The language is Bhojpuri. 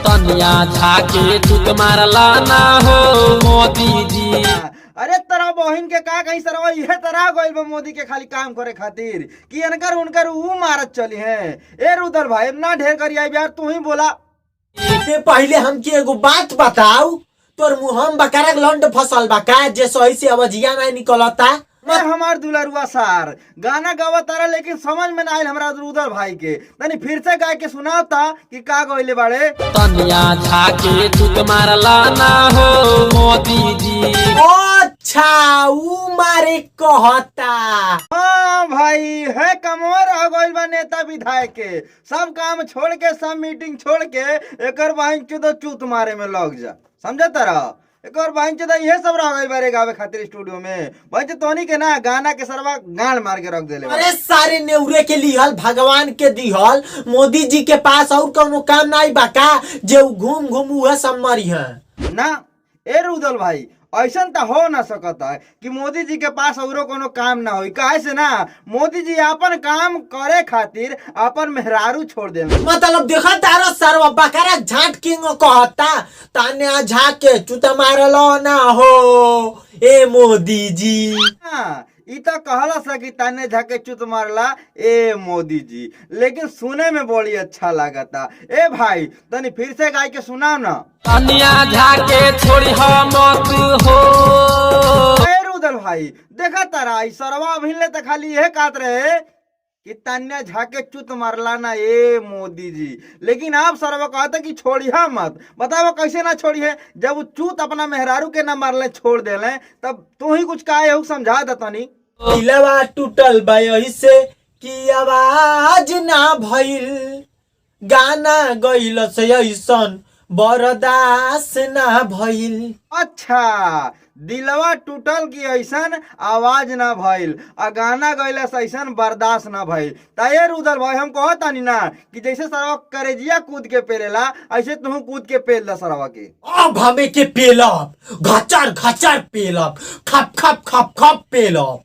तनिया झाके चुत मारला ना हो मोदी जी। अरे तरह बहिन के का कहीं सरवा यह तरह गइल बा मोदी के खाली काम करे खातिर कि अनकर उनकर ऊ मारत चली है। ए रुदल भाई ना ढेर करी आई यार, तू ही बोला। पहले हमके एगो बात बताऊ, तोर मुहम बकरा लंड फसल बा का जे सही से अवजिया नहीं निकलता। मैं हमार दुलरुआ सार गाना गावा तारा, लेकिन समझ में ना आयल हमरा रुदल भाई के। तनी फिर से गा के सुनाओ ता कि का गइले बाड़े। तनिया झाके चुत मारला ना हो मोदी जी। अच्छा ऊ मारे कहता। हाँ भाई है कमर रह गइल बा नेता विधायक के। सब काम छोड़ के, सब मीटिंग छोड़ के एकर बहन चोद चूत मारे में लग जा। समझ तारा एक और बहन चोद ये सब रह गइल बारे गावे खातिर स्टूडियो में। बहन तोनी के ना गाना के सरवा गांड मार के रख देले। अरे सारे नेउरे के लिहल भगवान के दिहल, मोदी जी के पास और कोनो काम नहीं बाका जे घूम घूम उहे सब मरी है ना। ए रुदल भाई ऐसा तो हो ना सकता है कि मोदी जी के पास औरो कोनो काम ना हो। काहे से ना मोदी जी अपन काम करे खातिर अपन मेहरारू छोड़ दे। मतलब देखा तारा सरवा बकरा झाट किंग कहता ताने झाक के चुता मारलो ना हो ए मोदी जी। हाँ ई तो कहला सा कि ताने झाके चुत मारला ए मोदी जी, लेकिन सुने में बड़ी अच्छा लागता। ए भाई तनी फिर से गाय के सुनाओ ना। तनिया झाके छोड़ी मत हो। ए रुदल भाई देखा तारा ई सरवा अभिले तो खाली यह कहत रहे कि तान्या झाके चुत मारला ना ए मोदी जी, लेकिन आप सरवा कहते कि छोड़िया मत। बताओ कैसे ना छोड़िए जब वो चूत अपना मेहरारू के ना मारले छोड़ देले, तब तू ही कुछ काहे हो समझा दतनी। दिलवा टूटल बा यही से कि आवाज ना भइल, गाना गइल से ऐसन बर्दाश्त ना भइल। अच्छा दिलवा टूटल की ऐसन आवाज ना भइल आ गाना गइला से ऐसन बर्दाश्त ना भइल। ताये रुदल भाई हम कहतानी ना कि जैसे सरवा करेजिया कूद के पेलेला ऐसे तू कूद के पेल दा सरवा के। अब हमें के पेलब घचर घचर पेलब, खप खप खप खप पेलब।